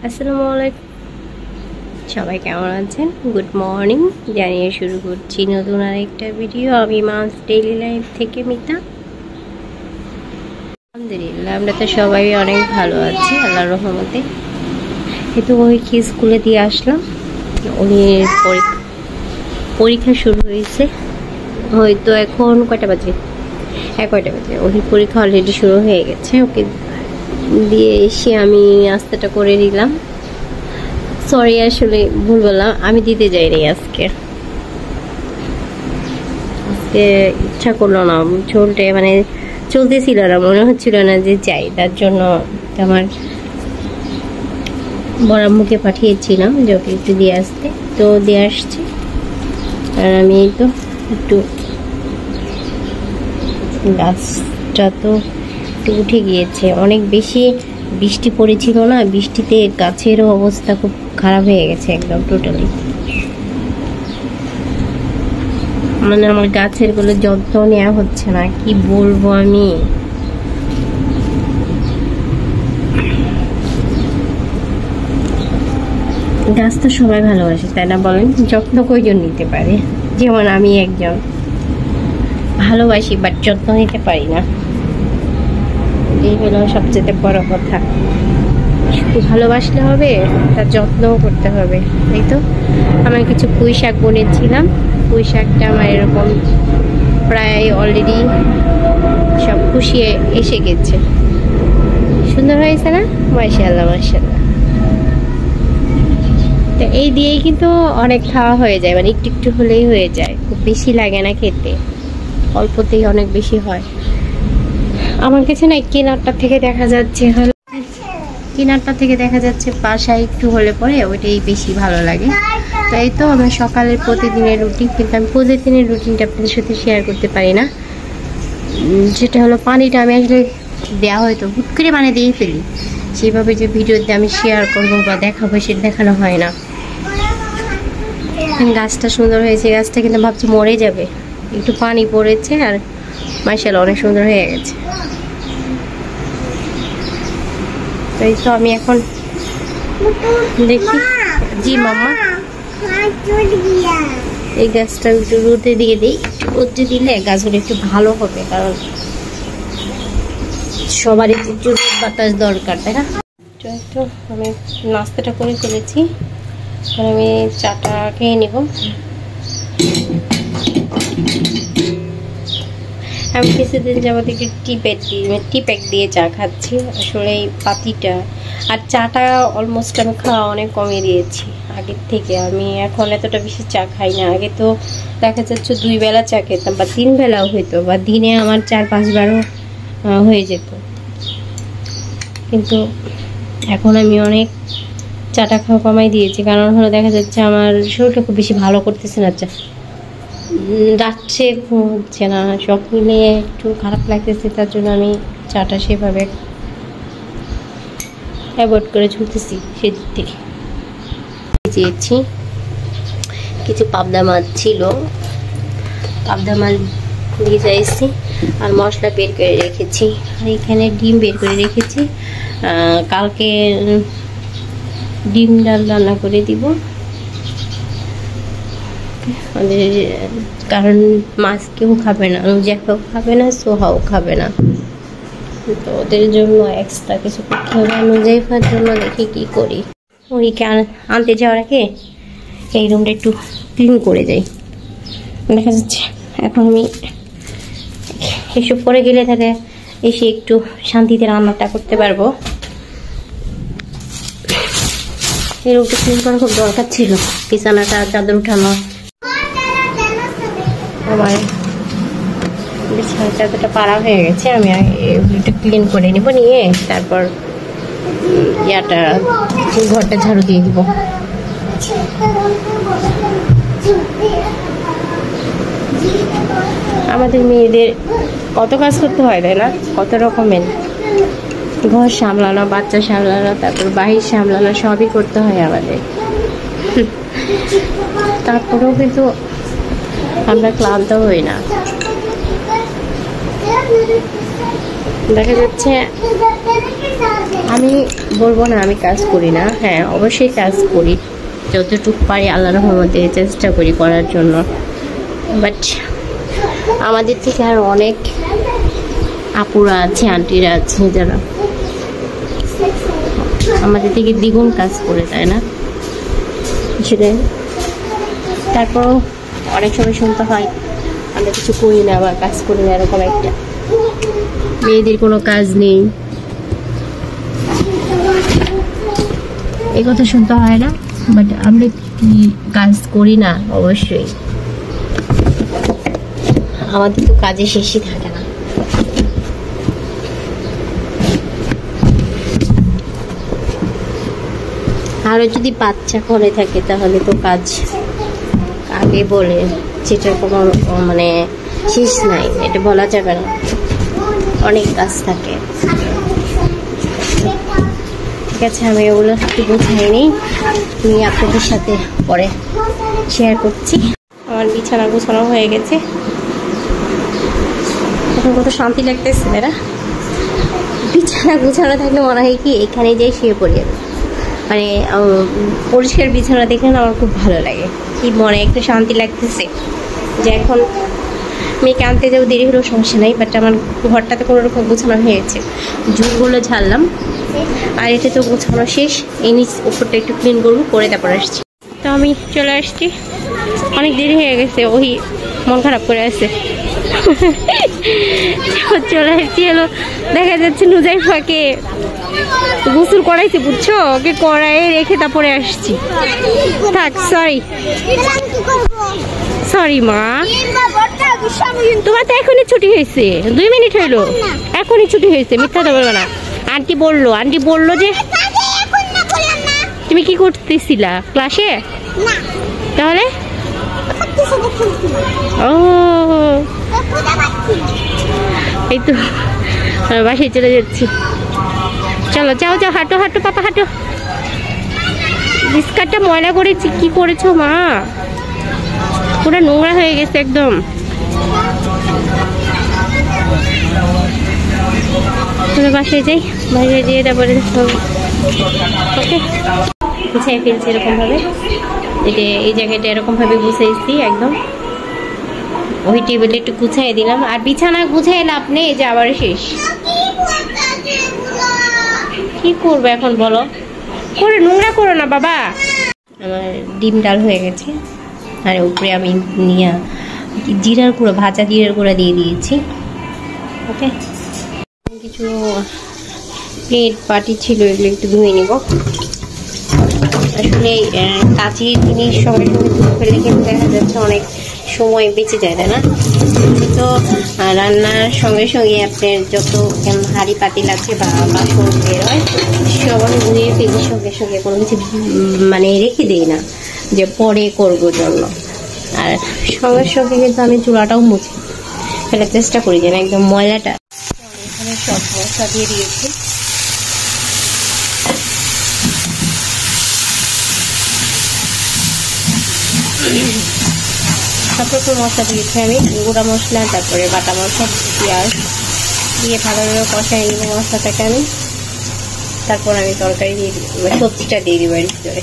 আসসালামু আলাইকুম, সবাই কেমন আছেন? গুড মর্নিং জানিয়ে শুরু করছি নতুন আরেকটা ভিডিও। আমি মাস ডেইলি লাইফ থেকে মিতা। আলহামদুলিল্লাহ আমরা তো সবাই অনেক ভালো আছি আল্লাহর রহমতে। কিন্তু ওইকে স্কুলে দিয়ে আসলাম, উনি পরীক্ষা শুরু হয়েছে, হয়তো এখন কয়টা বাজে, কয়টা বাজে, ওই পরীক্ষা অলরেডি শুরু হয়ে গেছে। ওকে দিয়ে এসে আমি নাস্তাটা করে নিলাম। সরি, আসলে ভুল বললাম, আমি দিতে যাইনি আজকে ইচ্ছা করলো না, চলতেছিল না, মনে হচ্ছিল না যে যাই। তার জন্য আমার বড় আম্মুকে পাঠিয়েছিলাম যে ওকে একটু দিয়ে আসতে, তো দিয়ে আসছি। আর আমি তো একটু গাছটা তো একটু উঠে গিয়েছে, অনেক বেশি বৃষ্টি পড়েছিল না, বৃষ্টিতে গাছেরও অবস্থা খুব খারাপ হয়ে গেছে একদম টোটালি। মানে আমার গাছের গুলো যত্ন নেওয়া হচ্ছে না, কি বলবো আমি। গাছ তো সবাই ভালোবাসে, তাই না বলেন? যত্ন কয়জন নিতে পারে? যেমন আমি একজন ভালোবাসি, বাট যত্ন নিতে পারি না। এই হলো সবচেয়ে বড় কথা। শুধু ভালোবাসলে হবে, তার যত্নও করতে হবে, তাই তো। আমার কিছু পুঁই শাক বনেছিলাম, পুঁই শাকটা আমার এরকম প্রায় অলরেডি সব খুশিয়ে এসে গেছে। সুন্দর হয়েছে না? মাশাআল্লাহ মাশাআল্লাহ। তো এই দিয়েই কিন্তু অনেক খাওয়া হয়ে যায়, মানে একটু একটু হলেই হয়ে যায়, খুব বেশি লাগে না খেতে, অল্পতেই অনেক বেশি হয়। আমার কাছে না কেনারটা থেকে দেখা যাচ্ছে বাসায় একটু হলে পরে ওইটাই বেশি ভালো লাগে। তাই তো আমি সকালের প্রতিদিনের রুটিন, কিন্তু আমি প্রতিদিনের রুটিনটা আপনাদের সাথে শেয়ার করতে পারি না। যেটা হলো পানিটা আমি আসলে দেওয়া হয়তো হুট করে মানে দিয়ে ফেলি, সেভাবে যে ভিডিওতে আমি শেয়ার করবো বা দেখাবো সেটা দেখানো হয় না। গাছটা সুন্দর হয়েছে, গাছটা কিন্তু ভাবছি মরে যাবে, একটু পানি পড়েছে আর মাশাআল্লাহ অনেক সুন্দর হয়ে গেছে। তাই তো আমি এখন দেখি। জি মাম্মা, এই গাছটা একটু রোদে দিয়ে দিই, রোদে দিলে গাছগুলো একটু ভালো হবে, কারণ সবারই একটু বাতাস দরকার, তাই না? তো আমি নাস্তাটা করে ফেলেছি, আমি চাটা খেয়ে নিব। আমি কিছুদিন যাবত একটু টি প্যাক দিয়ে চা খাচ্ছি। আসলে এই পাতিটা আর চাটা অলমোস্ট আমি খাওয়া অনেক কমিয়ে দিয়েছি আগের থেকে। আমি এখন এতটা বেশি চা খাই না। আগে তো দেখা যাচ্ছে 2 বেলা চা খেতাম, বা 3 বেলাও হইতো, বা দিনে আমার 4-5 বারও হয়ে যেত। কিন্তু এখন আমি অনেক চাটা খাওয়া কমাই দিয়েছি, কারণ হলো দেখা যাচ্ছে আমার শরীরটা খুব বেশি ভালো করতেছে না, চা রাত্রে ঘুম হচ্ছে না, সব মিলে একটু খারাপ লাগতেছে। তার জন্য আমি চাটা সেভাবে অ্যাভয়েড করে চলতেছি। সেদিক থেকে চেয়েছি কিছু পাবদা মাছ ছিল, পাবদা মাছ দিয়ে যাইছি, আর মশলা বের করে রেখেছি, আর এখানে ডিম বের করে রেখেছি। কালকে ডিম ডাল রান্না করে দিব, কারণ মাছ কেউ খাবে না, নুজাকেও খাবে না, সোহাও খাবে না, তো ওদের জন্য এক্সট্রা কিছু করতে হবে। নুজাইফার জন্য দেখি কি করি। ওইকে আনতে যাওয়ার আগে এই রুমটা একটু ক্লিন করে যাই। দেখা যাচ্ছে এখন আমি এসব করে গেলে তাহলে এসে একটু শান্তিতে রান্নাটা করতে পারবো। এই রুমটা ক্লিন করা খুব দরকার ছিল, বিছানাটা চাদর উঠানো, আমার বিছানার চাদরটা পাড়া হয়ে গেছে। আমি একটু ক্লিন করে নিব, নিয়ে তারপর ঘরটা ঝাড়ু দিয়ে দিব। আমাদের মেয়েদের কত কাজ করতে হয়, তাই না? কত রকমের ঘর সামলানো, বাচ্চা সামলানো, তারপর বাহির সামলানো, সবই করতে হয় আমাদের। তারপরেও কিন্তু আমরা ক্লান্ত হই না। দেখা যাচ্ছে আমি বলবো না আমি কাজ করি না, হ্যাঁ অবশ্যই কাজ করি, যতটুকু পারি আল্লাহর রহমতে চেষ্টা করি করার জন্য। বাট আমাদের থেকে আর অনেক আপুরা আছে, আন্টিরা আছে যারা আমাদের থেকে দ্বিগুণ কাজ করে, তাই না? সেটাই। তারপরও অনেক সময় শুনতে হয় আমরা কিছু করি না বা কাজ করি না, এরকম একটা মেয়েদের কোনো কাজ নেই, এই কথা শুনতে হয় না। বাট আমরা কি কাজ করি না? অবশ্যই আমাদের তো কাজে শেষই থাকে না। আরো যদি বাচ্চা করে থাকে তাহলে তো কাজ আগে বলে সেটার কোনো মানে শেষ নাই, এটা বলা যাবে না, অনেক কাজ থাকে। ঠিক আছে, আমি ওগুলো একটু বোঝাইনি, আমি আপনাদের সাথে পরে শেয়ার করছি। আমার বিছানা গোছানো হয়ে গেছে, এখন কত শান্তি লাগতেছে না? বিছানা গোছানো থাকলে মনে হয় কি এখানে যাই শুয়ে পড়ি, মানে পরিষ্কার বিছানা দেখলে না আমার খুব ভালো লাগে, কি মনে একটু শান্তি লাগতেছে। যে এখন মেয়েকে আনতে যাও দেরি হলেও সমস্যা নাই, বাট আমার ঘরটাতে কোনো রকম গোছানো হয়েছে, ঝুলগুলো ঝাড়লাম আর এটা তো গোছানো শেষ। এই নিচ উপরটা একটু ক্লিন করবো, করে তারপর আসছি। তো আমি চলে আসছি, অনেক দেরি হয়ে গেছে, ওই মন খারাপ করে আছে। চলে আসছি, হলো দেখা যাচ্ছে নুজাইফাকে গোসল করাইছি, বুঝছো, ওকে করাই রেখে তারপরে আসছি। থাক, সরি মা, তোমার তো এখনই ছুটি হয়েছে, 2 মিনিট হইলো, এখনই ছুটি হয়েছে, মিথ্যা তো বলবো না। আন্টি বললো যে তুমি কি করতেছিলা ক্লাসে, তাহলে ও এই তো বাসায় চলে যাচ্ছি। চলো যাও হাঁটো পাপা হাঁটো। বিস্কাটটা ময়লা করেছি, কি করেছো মা? পুরো নোংরা হয়ে গেছে একদম। বাসায় যাই, বাইরে যেয়ে তারপরে ওকে গুছাই ফেলছি এরকম ভাবে। এই জায়গাটা এরকম ভাবে গুছাইছি একদম, ওই টেবিলে একটু গুছাই দিলাম। আর বিছানা গুছাই লাভ নেই, যে আবার শেষ। কি করবো এখন বলো, করে নোংরা করো না বাবা। আমার ডিম ডাল হয়ে গেছে, আর উপরে আমি নিয়ে জিরার গুঁড়ো, ভাজা জিরার গুঁড়ো দিয়ে দিয়েছি। ওকে, কিছু প্লেট বাটি ছিল, এগুলো একটু ধুয়ে নিব। আসলে কাঁচি জিনিস সঙ্গে সঙ্গে ধুয়ে ফেলে কিন্তু দেখা যাচ্ছে অনেক সময় বেঁচে যায়, তাই না? তো রান্নার সঙ্গে সঙ্গে আপনার যত হাঁড়ি পাতিল আছে বা বাসন বের হয় সবাই ধুয়ে ফেলে সঙ্গে সঙ্গে কোনো কিছু মানে রেখে দিই না যে পরে করবো জন্য। আর সঙ্গে সঙ্গে কিন্তু আমি চুলাটাও মুছি ফেলার চেষ্টা করি যেন একদম ময়লাটা। এখানে সব মশলা দিয়ে দিয়েছি, সব রকম মশলা দিয়েছি আমি, গুঁড়া মশলা, তারপরে বাটা মশলা, পেঁয়াজ দিয়ে ভালোভাবে কষাই নিব মশলাটাকে আমি। তারপর আমি তরকারি দিয়ে দিব, সবজিটা দিয়ে দিব এর ভিতরে।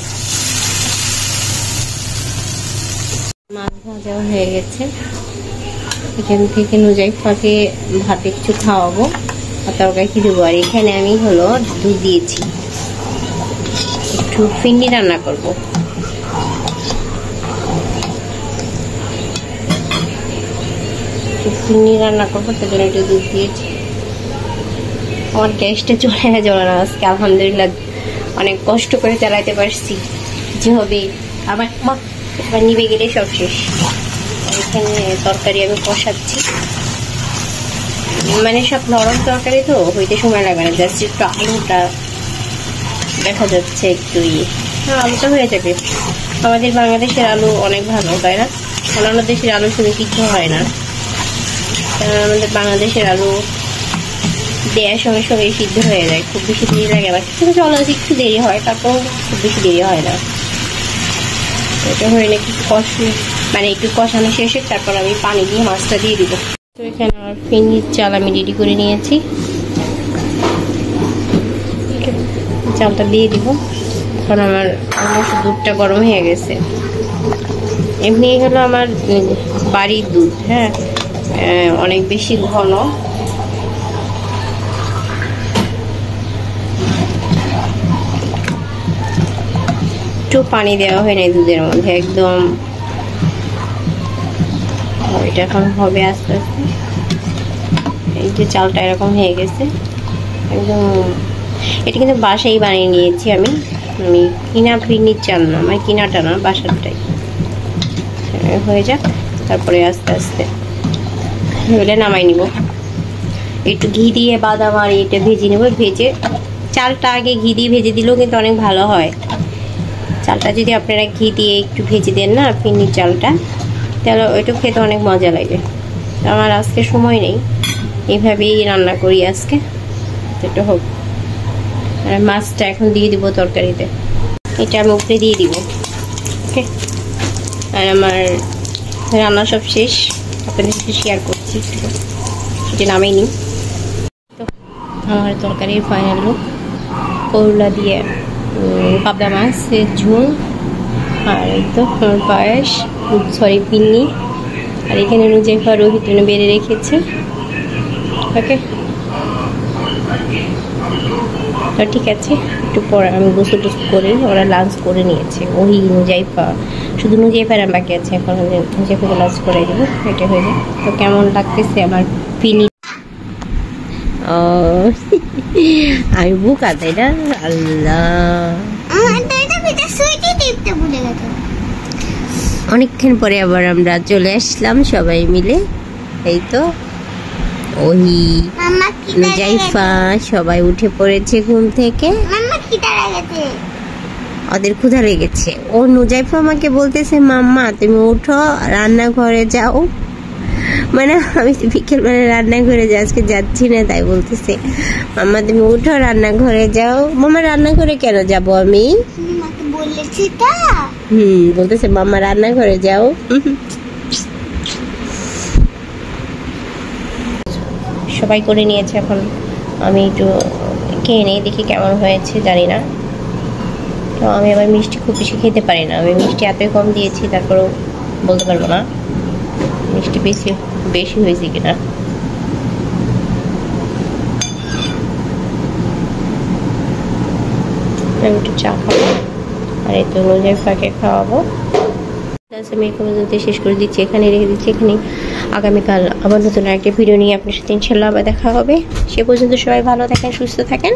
মাছ ভাজা হয়ে গেছে, এখান থেকে নুজাইফাকে ভাতে কিছু খাওয়াবো আর তরকারি কি দেবো। আর এখানে আমি হলো দুধ দিয়েছি, একটু ফিন্ডি রান্না করবো। ফিন্ডি রান্না করবো, সেজন্য একটু দুধ দিয়েছি। আমার গ্যাসটা চলে না আজকে, আলহামদুলিল্লাহ অনেক কষ্ট করে চালাইতে পারছি। যে হবে আবার নিভে গেলে সব শেষ। এখানে তরকারি আমি কষাচ্ছি, মানে সব নরম তরকারি তো হইতে সময় লাগবে না, জাস্ট একটু আলুটা দেখা যাচ্ছে একটু আলুটা হয়ে যাবে। আমাদের বাংলাদেশের আলু অনেক ভালো, তাই না? অন্যান্য দেশের আলু শুধু কিছু হয় না, আমাদের বাংলাদেশের আলু দেওয়ার সঙ্গে সঙ্গে সিদ্ধ হয়ে যায়, খুব বেশি দেরি লাগে। আবার কিছু কিছু আলু আছে একটু দেরি হয়, তারপর খুব বেশি দেরি হয় না। এটা হয়ে না কিছু মানে একটু কষানো শেষে তারপর আমি পানি দিয়ে মাছটা দিয়ে দিব। তো এখানে আমার ফিন্ডির চাল আমি রেডি করে নিয়েছি, চালটা দিয়ে দিব। এখন আমার অলমোস্ট দুধটা গরম হয়ে গেছে। এমনি হলো আমার বাড়ির দুধ, হ্যাঁ, অনেক বেশি ঘন। একটু পানি দেওয়া হয় না দুধের মধ্যে, একদম। এটা এখন হবে আস্তে আস্তে। এই যে চালটা এরকম হয়ে গেছে একদম। এটা কিন্তু বাসায় বানিয়ে নিয়েছি আমি কিনা ফিরনির চাল না, মানে কিনাটা না, বাসারটাই। হয়ে যাক, তারপরে আস্তে আস্তে হলে নামাই নিব। একটু ঘি দিয়ে বাদাম আর এটা ভেজে নেব। ভেজে চালটা আগে ঘি দিয়ে ভেজে দিলেও কিন্তু অনেক ভালো হয়। চালটা যদি আপনারা ঘি দিয়ে একটু ভেজে দেন না, ফিরনির চালটা, তাহলে ওইটা খেতে অনেক মজা লাগে। আমার আজকে সময় নেই, এইভাবেই রান্না করি আজকে। এটা হোক। আর মাছটা এখন দিয়ে দিব তরকারিতে, এটা আমি উপরে দিয়ে দিব। ওকে, আর আমার রান্না সব শেষ, আপনাদের সাথে শেয়ার করছি। এটা নামেই নিই। তো আমার তরকারির ফাইনাল লুক, করলা দিয়ে পাবদা মাছের ঝোল, আর এই তো আমার পায়েস, সরি পিন্নি, আর এখানে নুজাইফা রোহিত বেড়ে রেখেছে। ওকে, তো ঠিক আছে, একটু পরে আমি গোসল টোসল করে ওরা লাঞ্চ করে নিয়েছে। ওই নুজাইফা, শুধু নুজাইফার বাকি আছে, এখন নুজাইফাকে লাঞ্চ করে দেবো, এটা হয়ে যায়। তো কেমন লাগতেছে আমার পিনি? আমি বুকা, তাই না? আল্লাহ, অনেকক্ষণ পরে আবার আমরা চলে আসলাম সবাই মিলে। এই তো ওই নুজাইফা সবাই উঠে পড়েছে ঘুম থেকে। ওদের ক্ষুধা লেগেছে। ও নুজাইফা আমাকে বলতেছে, মাম্মা তুমি উঠো, রান্নাঘরে যাও। মানে আমি বিকেলবেলা রান্নাঘরে আজকে যাচ্ছি না, তাই বলতেছে, মাম্মা তুমি উঠো, রান্নাঘরে যাও। মামা রান্নাঘরে কেন যাব আমি? বলতেছে মাম্মা রান্নাঘরে যাও। সবাই করে নিয়েছে, এখন আমি একটু খেয়ে নেই, দেখি কেমন হয়েছে, জানি না। তো আমি আবার মিষ্টি খুব বেশি খেতে পারি না, আমি মিষ্টি এতই কম দিয়েছি, তারপরেও বলতে পারবো না মিষ্টি বেশি হয়েছে কিনা। আমি একটু চা খাবো, আর এই তো নুজাইফাকে খাওয়াবো। আমি এই পর্যন্ত শেষ করে দিচ্ছি, এখানে রেখে দিচ্ছি। এখানে আগামীকাল আবার নতুন একটা ভিডিও নিয়ে আপনার সাথে ইনশাল্লাহ আবার দেখা হবে। সে পর্যন্ত সবাই ভালো থাকেন, সুস্থ থাকেন।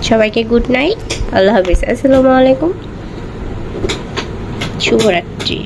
সবাইকে গুড নাইট, আল্লাহ হাফিজ, আসসালামু আলাইকুম, শুভরাত্রি।